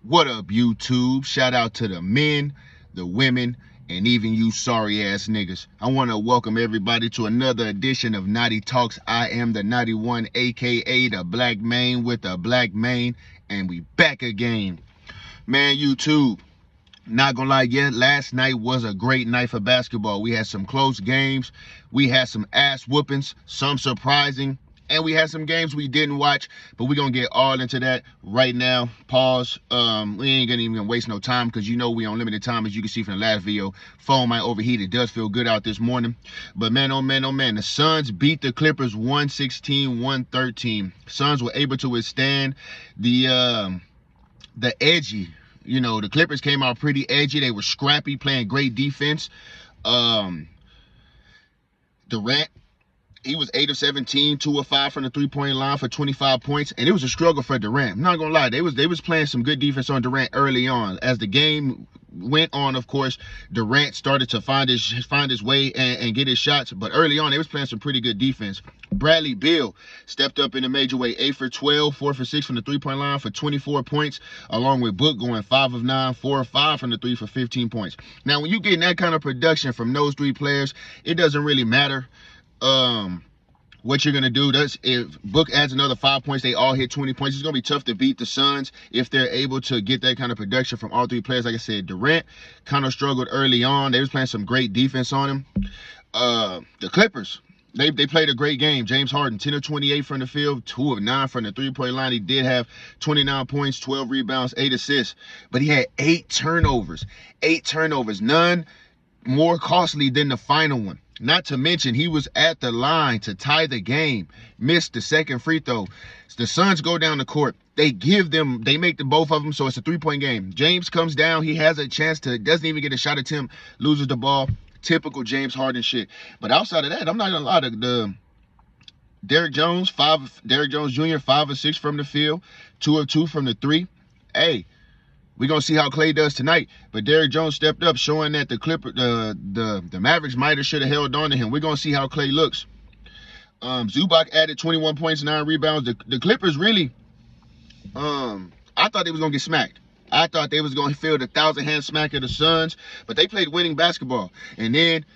What up, YouTube? Shout out to the men, the women, and even you sorry ass niggas. I want to welcome everybody to another edition of Naughty Talks. I am the Naughty One, aka the Black Mane with the Black Mane, and we back again. Man, YouTube, not gonna lie, last night was a great night for basketball. We had some close games, we had some ass whoopings, some surprising, and we had some games we didn't watch, but we're gonna get all into that right now. Pause. We ain't gonna even waste no time because you know we on limited time, as you can see from the last video. Phone might overheat. It does feel good out this morning. But man, oh man, oh man, the Suns beat the Clippers 116-113. Suns were able to withstand the edgy. You know, the Clippers came out pretty edgy. They were scrappy, playing great defense. Durant, he was 8 of 17, 2 of 5 from the three-point line for 25 points, and it was a struggle for Durant. I'm not gonna lie, they was playing some good defense on Durant early on. As the game went on, of course, Durant started to find his way and get his shots, but early on they was playing some pretty good defense. Bradley Beal stepped up in a major way, 8 for 12, 4 for 6 from the three-point line for 24 points, along with Book going 5 of 9, 4 of 5 from the three for 15 points. Now, when you get that kind of production from those three players, it doesn't really matter what you're gonna do. If Book adds another 5 points, they all hit 20 points. It's gonna be tough to beat the Suns if they're able to get that kind of production from all three players. Like I said, Durant kind of struggled early on. They was playing some great defense on him. The Clippers, they played a great game. James Harden, 10 of 28 from the field, 2 of 9 from the three-point line. He did have 29 points, 12 rebounds, 8 assists, but he had 8 turnovers. 8 turnovers, none more costly than the final one. Not to mention, he was at the line to tie the game, missed the second free throw. The Suns go down the court. They make the both of them, so it's a 3-point game. James comes down. He has a chance to, doesn't even get a shot attempt, loses the ball. Typical James Harden shit. But outside of that, I'm not gonna lie, the Derrick Jones Jr., 5 of 6 from the field, 2 of 2 from the three. Hey, we're going to see how Klay does tonight. But Derrick Jones stepped up, showing that the Mavericks might have should have held on to him. We're going to see how Klay looks. Zubac added 21 points, 9 rebounds. The Clippers really, I thought they was going to get smacked. I thought they was going to feel the 1,000-hand smack of the Suns. But they played winning basketball. And then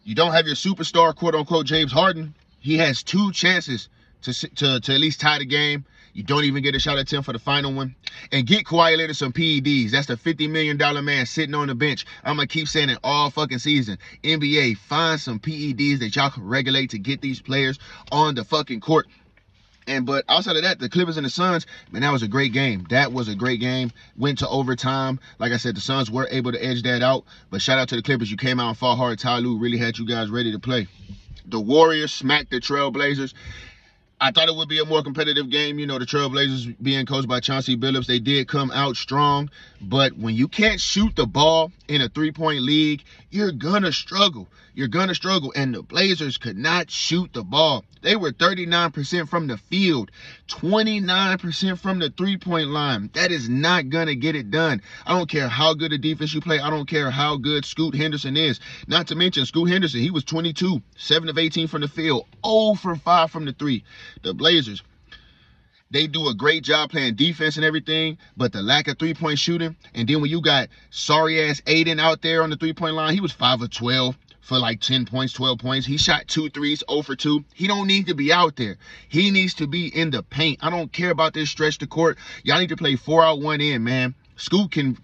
you don't have your superstar, quote-unquote, James Harden. He has 2 chances to at least tie the game. You don't even get a shot attempt for the final one. And get Kawhi Leonard some PEDs. That's the $50 million man sitting on the bench. I'm going to keep saying it all fucking season. NBA, find some PEDs that y'all can regulate to get these players on the fucking court. But outside of that, the Clippers and the Suns, man, that was a great game. That was a great game. Went to overtime. Like I said, the Suns were able to edge that out. But shout out to the Clippers. You came out and fought hard. Ty Lue really had you guys ready to play. The Warriors smacked the Trailblazers. I thought it would be a more competitive game. You know, the Trailblazers being coached by Chauncey Billups, they did come out strong. But when you can't shoot the ball in a 3-point league, you're going to struggle. You're going to struggle. And the Blazers could not shoot the ball. They were 39% from the field, 29% from the 3-point line. That is not going to get it done. I don't care how good a defense you play. I don't care how good Scoot Henderson is. Not to mention, Scoot Henderson, he was 22, 7 of 18 from the field, 0 for 5 from the 3. The Blazers, they do a great job playing defense and everything, but the lack of 3-point shooting, and then when you got sorry-ass Aiden out there on the 3-point line, he was 5 of 12 for like 10 points, 12 points. He shot 2 threes, 0 for 2. He don't need to be out there. He needs to be in the paint. I don't care about this stretch to court. Y'all need to play 4 out, 1 in, man. Scoot can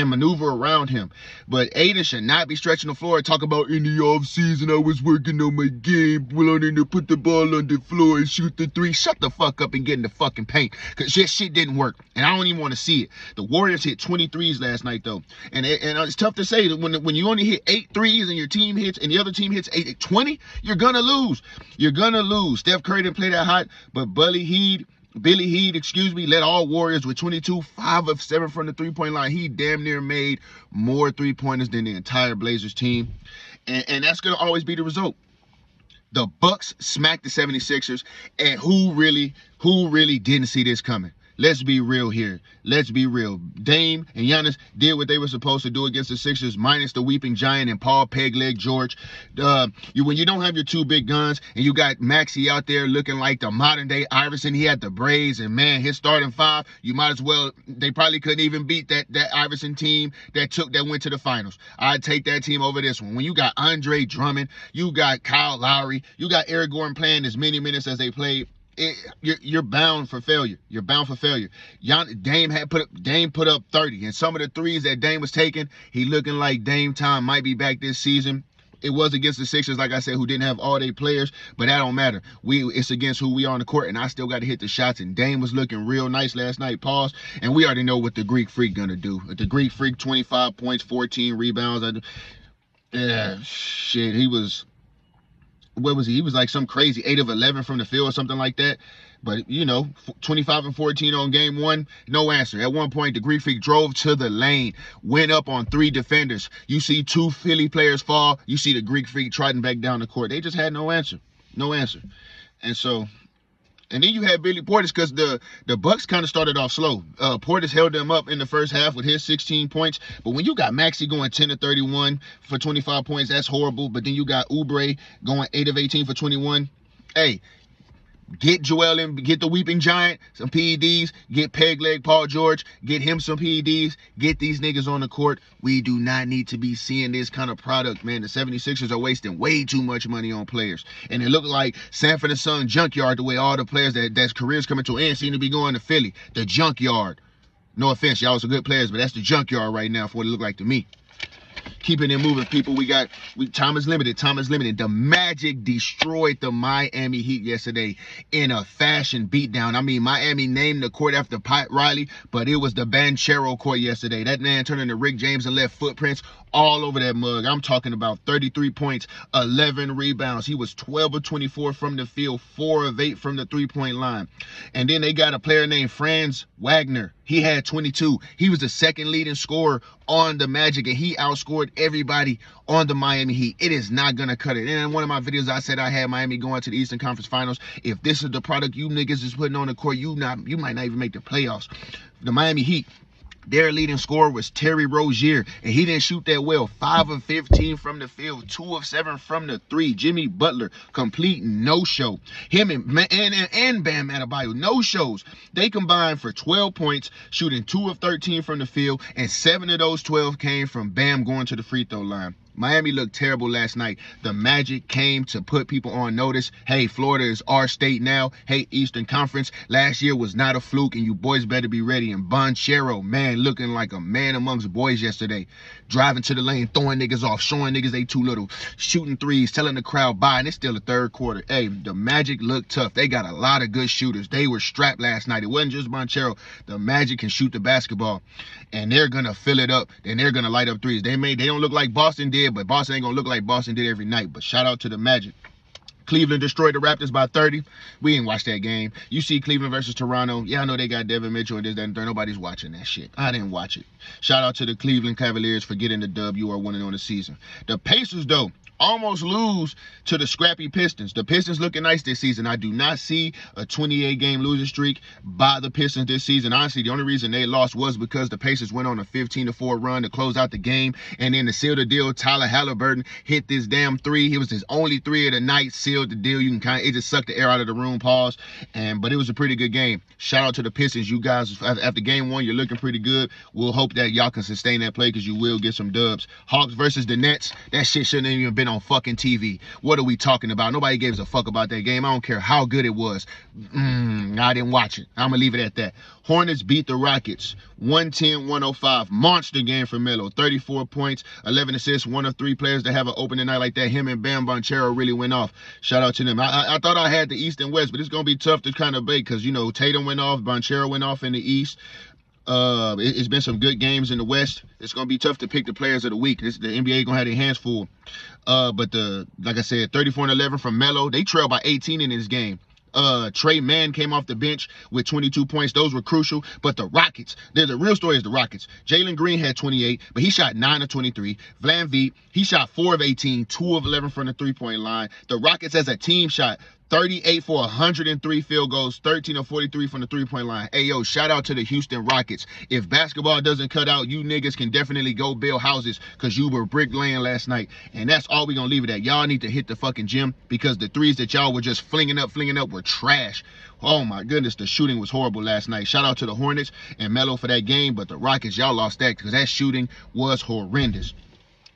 maneuver around him. But Aiden should not be stretching the floor and talk about in the offseason I was working on my game, learning to put the ball on the floor and shoot the 3. Shut the fuck up and get in the fucking paint. Because this shit didn't work. And I don't even want to see it. The Warriors hit 23s last night, though. And it's tough to say that when you only hit 8 threes and your team hits, and the other team hits 20, you're going to lose. You're going to lose. Steph Curry didn't play that hot, but Billy Heed, led all Warriors with 22, 5 of 7 from the 3-point line. He damn near made more 3-pointers than the entire Blazers team. And that's going to always be the result. The Bucks smacked the 76ers. And who really didn't see this coming? Let's be real here. Let's be real. Dame and Giannis did what they were supposed to do against the Sixers, minus the weeping giant and Paul Pegleg George. When you don't have your two big guns and you got Maxey out there looking like the modern day Iverson, he had the braids, and man, his starting five, you might as well. They probably couldn't even beat that Iverson team that went to the finals. I'd take that team over this one. When you got Andre Drummond, you got Kyle Lowry, you got Eric Gordon playing as many minutes as they played. You're bound for failure. You're bound for failure. Dame put up 30, and some of the threes that Dame was taking, he looking like Dame time might be back this season. It was against the Sixers, like I said, who didn't have all their players, but that don't matter. It's against who we are on the court, and I still got to hit the shots. And Dame was looking real nice last night. Pause. And we already know what the Greek Freak gonna do. The Greek Freak, 25 points, 14 rebounds. Shit, he was. What was he? He was like some crazy 8 of 11 from the field or something like that. But, 25 and 14 on game one, no answer. At one point, the Greek Freak drove to the lane, went up on 3 defenders. You see 2 Philly players fall. You see the Greek Freak trotting back down the court. They just had no answer. No answer. And then you had Billy Portis, because the Bucks kind of started off slow. Portis held them up in the first half with his 16 points. But when you got Maxey going 10 of 31 for 25 points, that's horrible. But then you got Oubre going 8 of 18 for 21. Hey, get Joel and get the Weeping Giant some PEDs. Get Pegleg Paul George. Get him some PEDs. Get these niggas on the court. We do not need to be seeing this kind of product, man. The 76ers are wasting way too much money on players. And it looked like Sanford and Son junkyard, the way all the players that's careers coming to an end seem to be going to Philly. The junkyard. No offense, y'all some good players, but that's the junkyard right now for what it looked like to me. Keeping it moving, people. Time is limited. The Magic destroyed the Miami Heat yesterday in a fashion beatdown. I mean, Miami named the court after Pat Riley, but it was the Banchero court yesterday. That man turned into Rick James and left footprints all over that mug. I'm talking about 33 points, 11 rebounds. He was 12 of 24 from the field, 4 of 8 from the three-point line. And then they got a player named Franz Wagner. He had 22. He was the second leading scorer on the Magic, and he outscored everybody on the Miami Heat. It is not going to cut it. And in one of my videos, I said I had Miami going to the Eastern Conference Finals. If this is the product you niggas is putting on the court, you might not even make the playoffs. The Miami Heat, their leading scorer was Terry Rozier, and he didn't shoot that well. 5 of 15 from the field, 2 of 7 from the 3. Jimmy Butler, complete no-show. Him and Bam Adebayo, no-shows. They combined for 12 points, shooting 2 of 13 from the field, and 7 of those 12 came from Bam going to the free throw line. Miami looked terrible last night. The Magic came to put people on notice. Hey, Florida is our state now. Hey, Eastern Conference. Last year was not a fluke, and you boys better be ready. And Banchero, man, looking like a man amongst boys yesterday. Driving to the lane, throwing niggas off, showing niggas they too little, shooting threes, telling the crowd bye, and it's still the third quarter. Hey, the Magic looked tough. They got a lot of good shooters. They were strapped last night. It wasn't just Banchero. The Magic can shoot the basketball, and they're going to fill it up, and they're going to light up threes. They don't look like Boston did, but Boston ain't gonna look like Boston did every night. But shout out to the Magic. Cleveland destroyed the Raptors by 30. We didn't watch that game. You see Cleveland versus Toronto. Yeah, I know they got Devin Mitchell and this, that, and third. Nobody's watching that shit. I didn't watch it. Shout out to the Cleveland Cavaliers for getting the dub. You are 1-0 on the season. The Pacers, though, almost lose to the scrappy Pistons. The Pistons looking nice this season. I do not see a 28-game losing streak by the Pistons this season. Honestly, the only reason they lost was because the Pacers went on a 15-4 run to close out the game, and then to seal the deal, Tyler Halliburton hit this damn 3. It was his only 3 of the night, sealed the deal. It just sucked the air out of the room, pause. But it was a pretty good game. Shout out to the Pistons. You guys, after game 1, you're looking pretty good. We'll hope that y'all can sustain that play, because you will get some dubs. Hawks versus the Nets. That shit shouldn't have even been on fucking TV. What are we talking about? Nobody gives a fuck about that game. I don't care how good it was. I didn't watch it. I'm gonna leave it at that. Hornets beat the Rockets 110-105. Monster game for Melo. 34 points, 11 assists, 1 of 3 players to have an opening night like that. Him and Bam Banchero really went off. Shout out to them. I thought I had the East and West, but it's gonna be tough to kind of bake, because Tatum went off, Banchero went off in the East. It's been some good games in the West. It's gonna be tough to pick the players of the week. The NBA gonna have their hands full. But like I said, 34-11 from Melo. They trailed by 18 in this game. Trey Mann came off the bench with 22 points. Those were crucial. But the Rockets, the real story is the Rockets. Jalen Green had 28, but he shot 9 of 23. VanVleet, he shot 4 of 18, 2 of 11 from the three-point line. The Rockets as a team shot 38 for 103 field goals, 13 of 43 from the three-point line. Hey, yo, shout out to the Houston Rockets. If basketball doesn't cut out, you niggas can definitely go build houses because you were bricklaying last night. And that's all we gonna leave it at. Y'all need to hit the fucking gym because the threes that y'all were just flinging up were trash. Oh my goodness, the shooting was horrible last night. Shout out to the Hornets and Melo for that game, but the Rockets, y'all lost that because that shooting was horrendous.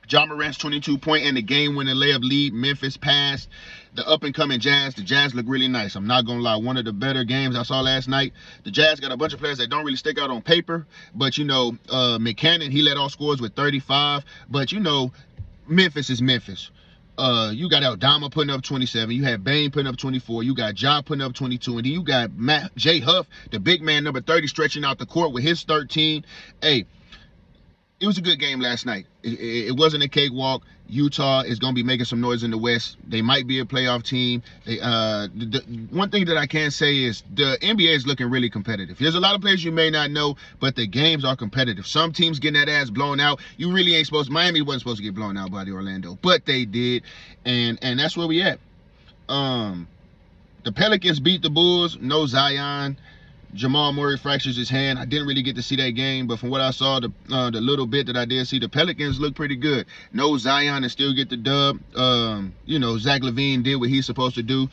Ja Morant's 22-point and the game-winning layup lead. Memphis passed the up-and-coming Jazz. The Jazz look really nice. I'm not going to lie. One of the better games I saw last night. The Jazz got a bunch of players that don't really stick out on paper. But, you know, McCannon, he led all scorers with 35. But, you know, Memphis is Memphis. You got Aldama putting up 27. You had Bane putting up 24. You got Ja putting up 22. And then you got Jay Huff, the big man, number 30, stretching out the court with his 13. Hey, it was a good game last night. It wasn't a cakewalk. Utah is going to be making some noise in the West. They might be a playoff team. One thing that I can say is the NBA is looking really competitive. There's a lot of players you may not know, but the games are competitive. Some teams getting that ass blown out. You really ain't supposed to. Miami wasn't supposed to get blown out by the Orlando, but they did, and that's where we at. The Pelicans beat the Bulls. No Zion. Jamal Murray fractures his hand. I didn't really get to see that game, but from what I saw, the little bit that I did see, the Pelicans look pretty good. No Zion and still get the dub. You know, Zach LaVine did what he's supposed to do.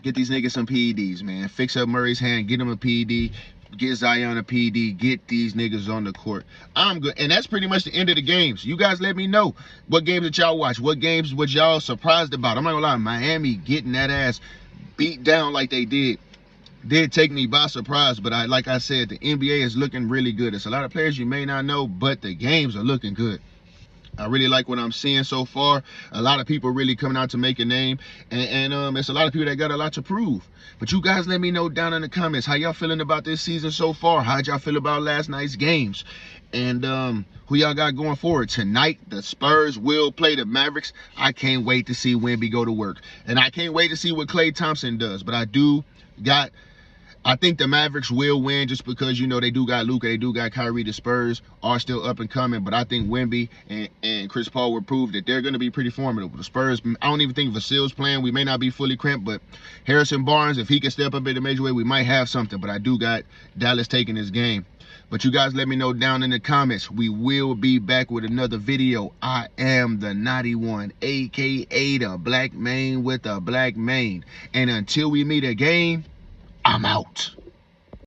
Get these niggas some PEDs, man. Fix up Murray's hand. Get him a PED. Get Zion a PED. Get these niggas on the court. I'm good. And that's pretty much the end of the games. You guys let me know what games that y'all watch. What games was y'all surprised about? I'm not gonna lie. Miami getting that ass beat down like they did take me by surprise, but like I said, the NBA is looking really good. It's a lot of players you may not know, but the games are looking good. I really like what I'm seeing so far. A lot of people really coming out to make a name, and it's a lot of people that got a lot to prove. But you guys let me know down in the comments how y'all feeling about this season so far. How'd y'all feel about last night's games? And who y'all got going forward? Tonight, the Spurs will play the Mavericks. I can't wait to see Wemby go to work. And I can't wait to see what Klay Thompson does. But I think the Mavericks will win just because, you know, they do got Luka, they do got Kyrie. The Spurs are still up and coming, but I think Wemby and Chris Paul will prove that they're going to be pretty formidable. The Spurs, I don't even think Vasil's playing. We may not be fully cramped, but Harrison Barnes, if he can step up in the major way, we might have something. But I do got Dallas taking this game. But you guys let me know down in the comments. We will be back with another video. I am the Naughty One, a.k.a. the Black Mane with a Black Mane. And until we meet again, I'm out.